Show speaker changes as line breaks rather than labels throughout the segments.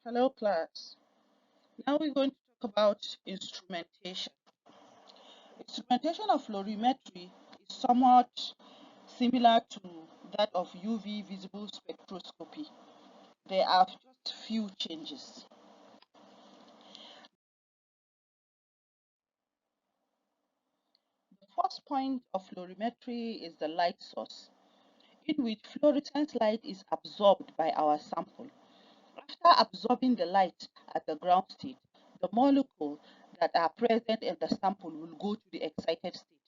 Hello class. Now we're going to talk about instrumentation. Instrumentation of fluorimetry is somewhat similar to that of UV visible spectroscopy. There are just few changes. The first point of fluorimetry is the light source, in which fluorescent light is absorbed by our sample. After absorbing the light at the ground state, the molecules that are present in the sample will go to the excited state.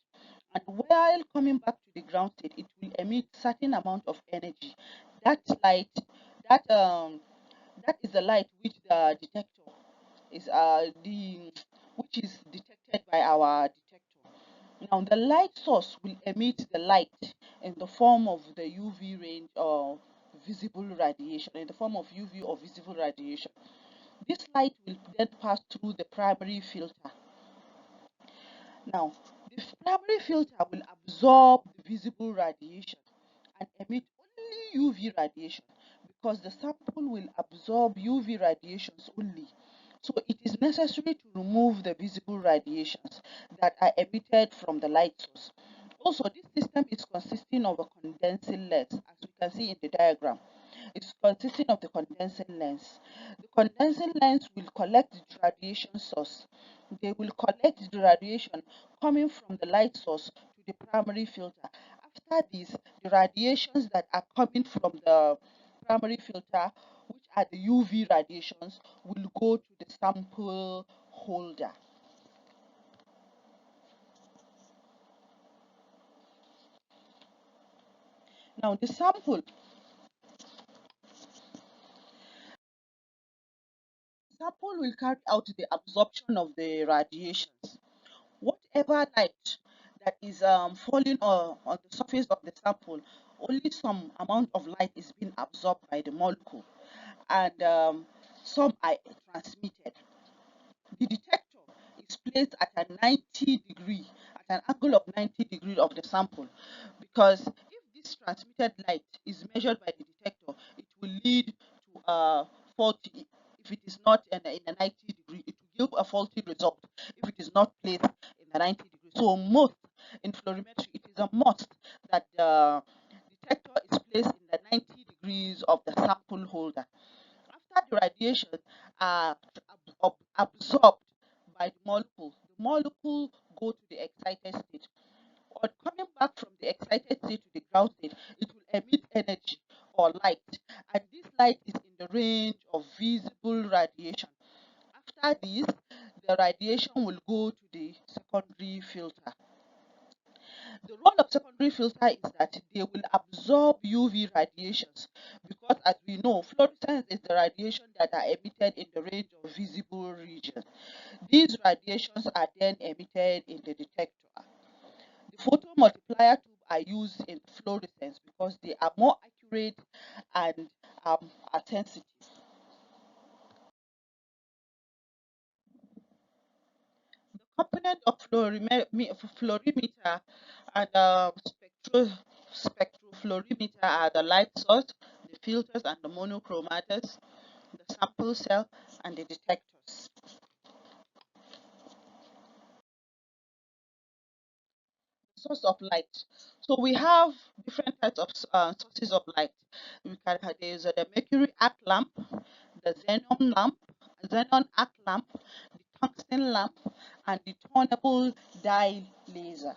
And while coming back to the ground state, it will emit certain amount of energy. That light, that that is the light which the detector is the which is detected by our detector. Now the light source will emit the light in the form of the UV range or visible radiation, in the form of UV or visible radiation. This light will then pass through the primary filter. Now, the primary filter will absorb the visible radiation and emit only UV radiation because the sample will absorb UV radiations only. So it is necessary to remove the visible radiations that are emitted from the light source. Also, this system is consisting of a condensing lens, as we can see in the diagram. It's consisting of the condensing lens. The condensing lens will collect the radiation source. They will collect the radiation coming from the light source to the primary filter. After this, the radiations that are coming from the primary filter, which are the UV radiations, will go to the sample holder. Now, the sample will carry out the absorption of the radiations. Whatever light that is falling on the surface of the sample, only some amount of light is being absorbed by the molecule, and some are transmitted. The detector is placed at a 90 degree, at an angle of 90 degree of the sample, because if this transmitted light is measured by the detector, it will lead to a faulty. If it is not in a 90 degree, it will give a faulty result if it is not placed in a 90 degree. So most in fluorimetry, it is a must that the detector is placed in the 90 degrees of the sample holder. After the radiation are absorbed by the molecule go to the excited state. On coming back from the excited state to the ground state, it will emit energy or light, and this light is in the range of visible radiation. After this, the radiation will go to the secondary filter. The role of secondary filter is that they will absorb UV radiations, because as we know, fluorescence is the radiation that are emitted in the range of visible region. These radiations are then emitted in the detector. The photomultiplier tube are used in fluorescence because they are more accurate and are sensitive. The component of fluorimeter and spectrofluorimeter are the light source, the filters and the monochromators, the sample cell, and the detectors. Source of light. So we have different types of sources of light. We can have there's the mercury arc lamp, the xenon arc lamp, the tungsten lamp, and the tunable dye laser.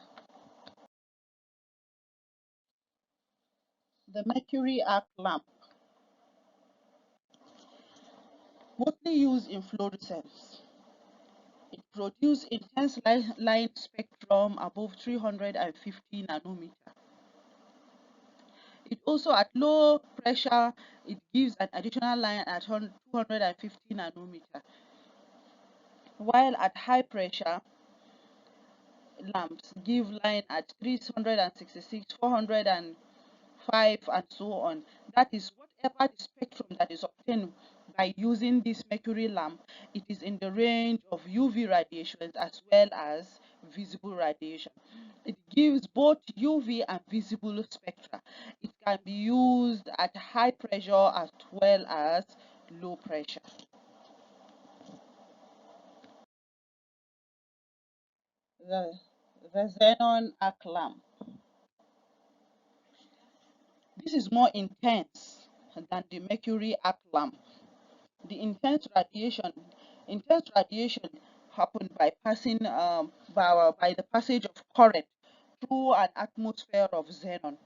The mercury arc lamp, mostly used in fluorescence. It produces intense light spectrum above 350 nanometer. It also at low pressure, it gives an additional line at 250 nanometer, while at high pressure lamps give line at 366, 405, and so on. That is whatever the spectrum that is obtained by using this mercury lamp, it is in the range of UV radiations as well as visible radiation. It gives both UV and visible spectra. It can be used at high pressure as well as low pressure. The, the xenon arc lamp. This is more intense than the mercury arc lamp. The intense radiation happen by by the passage of current through an atmosphere of xenon.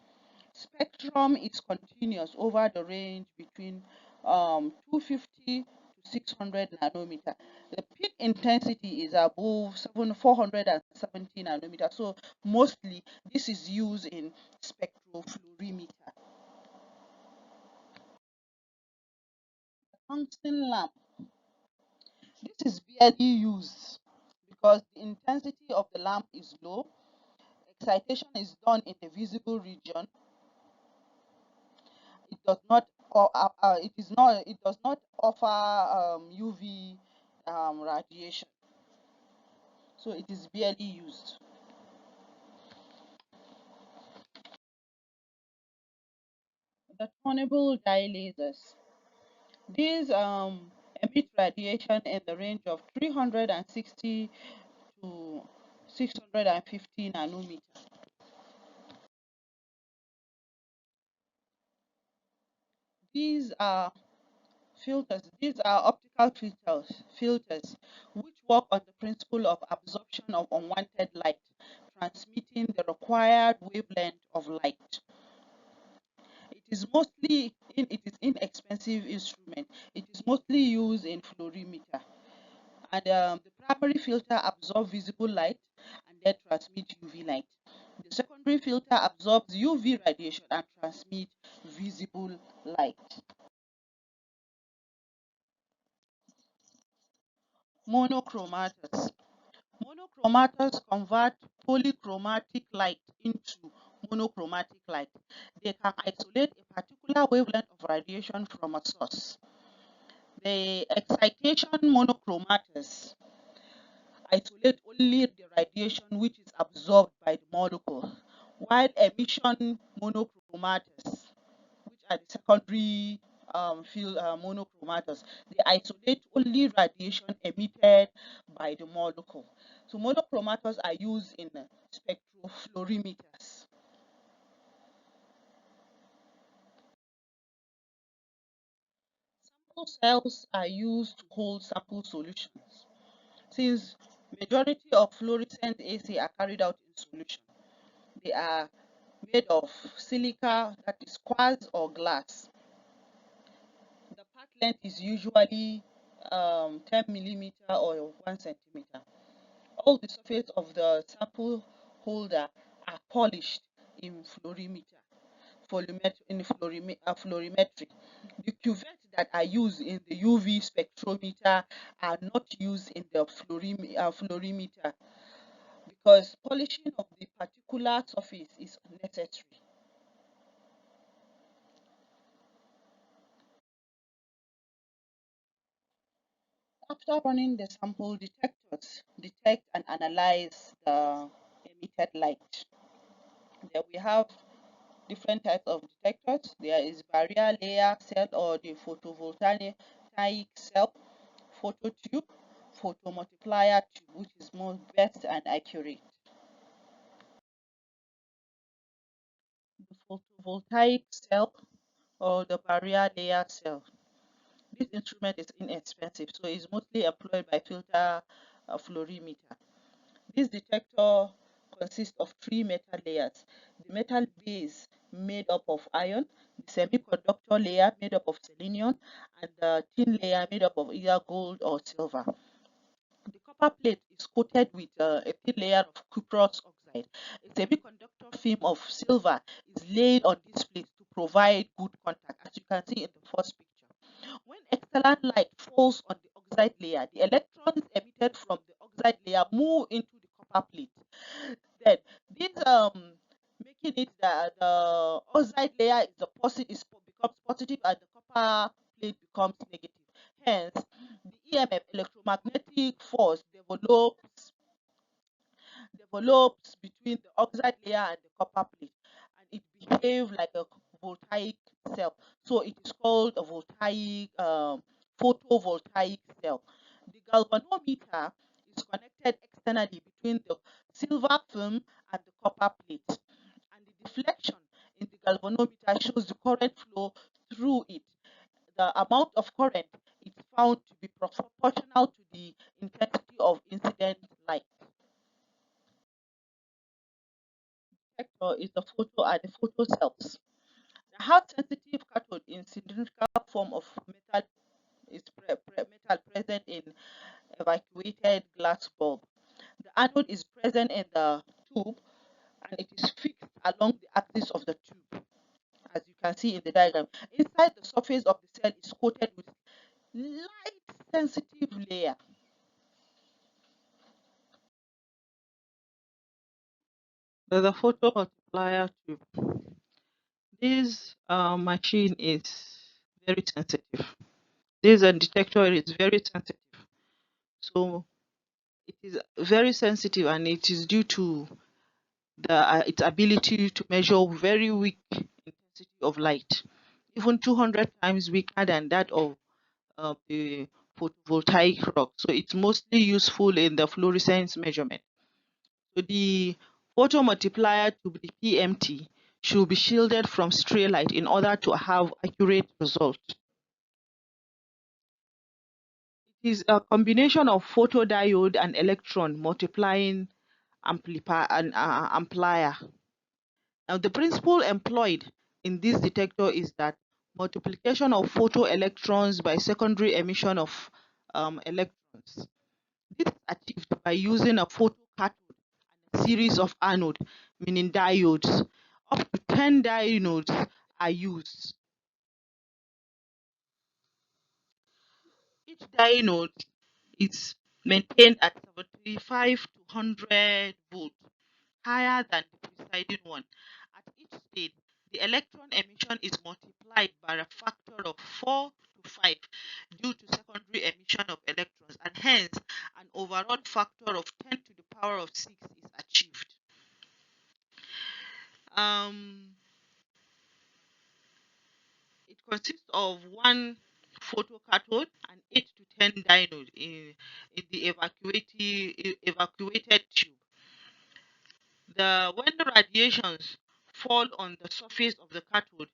Spectrum is continuous over the range between 250 to 600 nanometer. The peak intensity is above 470 nanometer. So mostly this is used in spectrophlorimeter. Tungsten lamp. This is barely used because the intensity of the lamp is low. Excitation is done in the visible region. It does not or it is not it does not offer UV radiation, so it is barely used. The tunable dye lasers. These emit radiation in the range of 360 to 650 nanometer. These are These are optical filters which work on the principle of absorption of unwanted light, transmitting the required wavelength of light. It is inexpensive instrument. It is mostly used in fluorimeter. And the primary filter absorbs visible light and then transmit UV light. The secondary filter absorbs UV radiation and transmit visible light. Monochromators. Monochromators convert polychromatic light into monochromatic light. They can isolate a particular wavelength of radiation from a source. The excitation monochromators isolate only the radiation which is absorbed by the molecule, while emission monochromators, which are the secondary monochromators, they isolate only radiation emitted by the molecule. So monochromators are used in spectrophlorimeters. Sample cells are used to hold sample solutions. Since majority of fluorescent AC are carried out in solution, they are made of silica, that is quartz or glass. The part length is usually 10 millimeter or 1 centimeter. All the surface of the sample holder are polished in fluorimetry. The cuvettes that are used in the UV spectrometer are not used in the fluorimeter because polishing of the particular surface is necessary. After running the sample, detectors detect and analyze the emitted light. There we have different types of detectors. There is barrier layer cell or the photovoltaic cell, phototube, photomultiplier tube, which is more best and accurate. The photovoltaic cell or the barrier layer cell. This instrument is inexpensive, so it's mostly employed by filter fluorimeter. This detector consists of three metal layers. The metal base made up of iron, the semiconductor layer made up of selenium, and the thin layer made up of either gold or silver. The copper plate is coated with a thin layer of cuprous oxide. A semiconductor film of silver is laid on this plate to provide good contact, as you can see in the first picture. When external light falls on the oxide layer, the electrons emitted from the oxide layer move into the copper plate. Then this making it that the oxide layer is the positive becomes positive and the copper plate becomes negative. Hence, the EMF electromagnetic force develops between the oxide layer and the copper plate, and it behaves like a voltaic cell. So it is called a voltaic photovoltaic cell. The galvanometer is connected externally between the silver film and the copper plate, and the deflection in the galvanometer shows the current flow through it. The amount of current is found to be proportional to the intensity of incident light. Detector is the photo are the photo cells. The hard sensitive cathode in cylindrical form of metal is metal present in evacuated glass bulb. The anode is present in the tube and it is fixed along the axis of the tube, as you can see in the diagram. Inside the surface of the cell is coated with light sensitive layer. There's a photo multiplier tube. This machine is very sensitive. This detector is very sensitive. So it is very sensitive and it is due to its ability to measure very weak intensity of light, even 200 times weaker than that of the photovoltaic rock. So it's mostly useful in the fluorescence measurement. So the photomultiplier to the PMT should be shielded from stray light in order to have accurate results. It is a combination of photodiode and electron multiplying amplifier. Now, the principle employed in this detector is that multiplication of photoelectrons by secondary emission of electrons. This is achieved by using a photocathode and a series of anode, meaning diodes. Up to 10 diodes are used. Each diode is maintained at 75 to 100 volts, higher than the preceding one. At each stage, the electron emission is multiplied by a factor of 4 to 5 due to secondary emission of electrons, and hence an overall factor of 10 to the power of 6 is achieved. Um, it consists of one photocathode and 8 to 10 diodes in the evacuated tube. When the radiations fall on the surface of the cathode,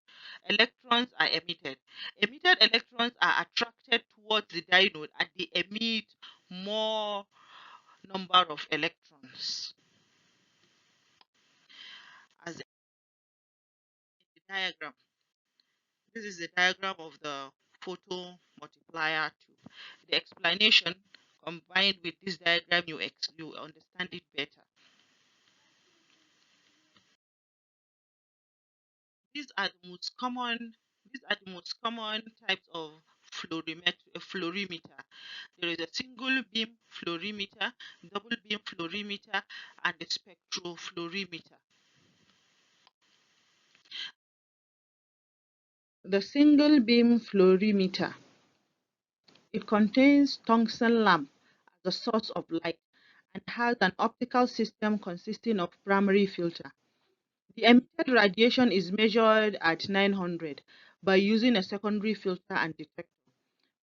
electrons are emitted. Emitted electrons are attracted towards the diode and they emit more number of electrons. As in the diagram, this is the diagram of the photo multiplier tube. The explanation combined with this diagram, you understand it better. These are the most common types of fluorimeter. There is a single beam fluorimeter, double beam fluorimeter, and a spectrofluorimeter. The single beam fluorimeter, it contains tungsten lamp as a source of light and has an optical system consisting of primary filter. The emitted radiation is measured at 900 by using a secondary filter and detector.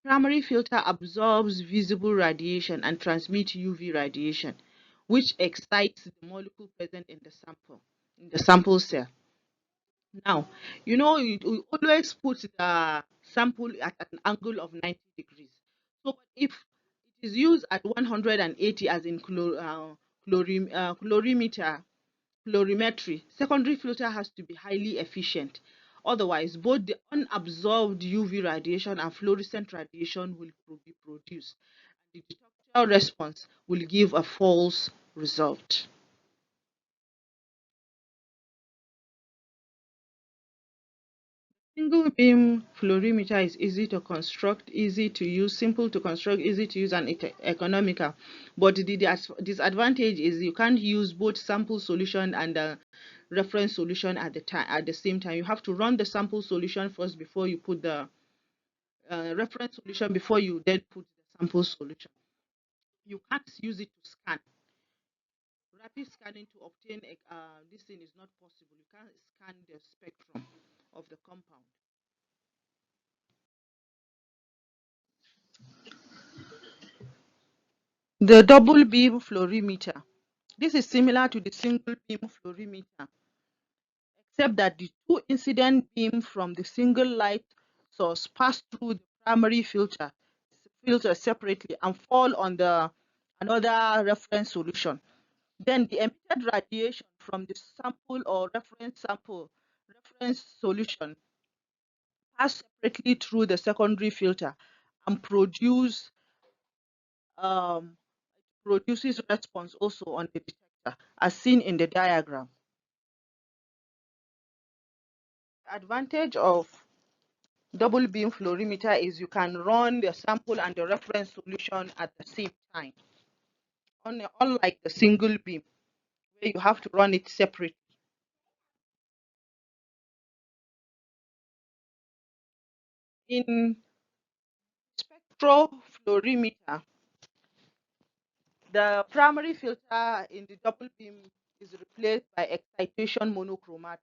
Primary filter absorbs visible radiation and transmits UV radiation, which excites the molecule present in the sample cell. Now, we always put the sample at an angle of 90 degrees. So, if it is used at 180, as in colorimetry, secondary filter has to be highly efficient. Otherwise, both the unabsorbed UV radiation and fluorescent radiation will be produced. The detector response will give a false result. Single beam fluorimeter is easy to construct, easy to use, simple to construct, easy to use, and economical. But the disadvantage is you can't use both sample solution and the reference solution at the same time. You have to run the sample solution first before you put the reference solution, before you then put the sample solution. You can't use it to scan. Rapid scanning to obtain this thing is not possible. You can't scan the spectrum of the compound. The double beam fluorimeter. This is similar to the single beam fluorimeter, except that the two incident beams from the single light source pass through the primary filter separately and fall on the another reference solution. Then the emitted radiation from the sample or reference solution pass separately through the secondary filter and um, produces response also on the detector, as seen in the diagram. Advantage of double beam fluorimeter is you can run the sample and the reference solution at the same time, unlike the single beam where you have to run it separately. In spectrofluorimeter, the primary filter in the double beam is replaced by excitation monochromatous,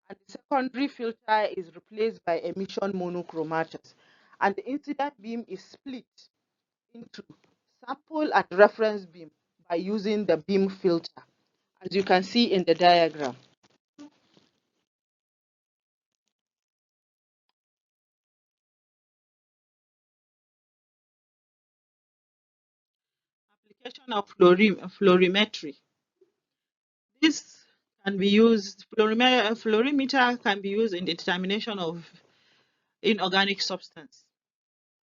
and the secondary filter is replaced by emission monochromatous, and the incident beam is split into sample and reference beam by using the beam filter, as you can see in the diagram. Application of fluorimetry. This can be used, fluorimeter can be used in the determination of inorganic substance.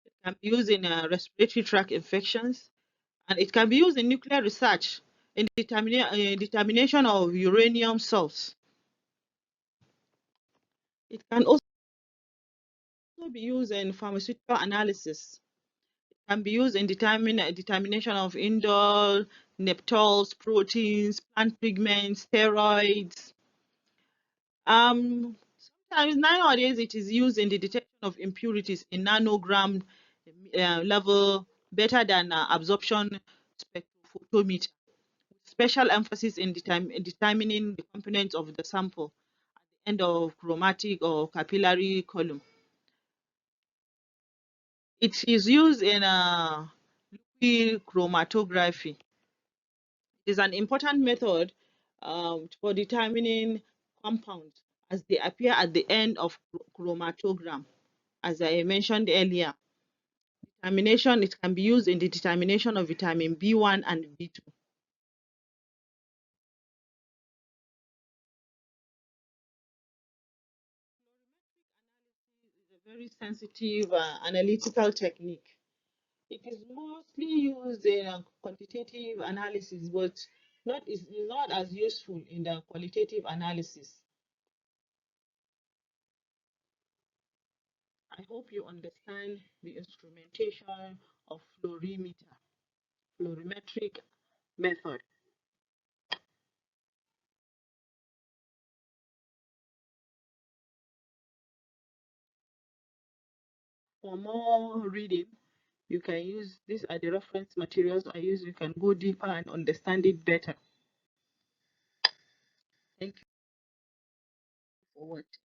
It can be used in respiratory tract infections, and it can be used in nuclear research in determination of uranium salts. It can also be used in pharmaceutical analysis. It can be used in determination of indole, neptols, proteins, plant pigments, steroids. Sometimes nowadays it is used in the detection of impurities in nanogram level, better than absorption spectrophotometer. Special emphasis in determining the components of the sample at the end of chromatic or capillary column. It is used in liquid chromatography. It is an important method for determining compounds as they appear at the end of chromatogram. As I mentioned earlier, it can be used in the determination of vitamin B1 and B2. It's a very sensitive analytical technique. It is mostly used in quantitative analysis, but is not as useful in the qualitative analysis. I hope you understand the instrumentation of fluorimetric method. For more reading, you can use these are the reference materials I use. You can go deeper and understand it better. Thank you for watching.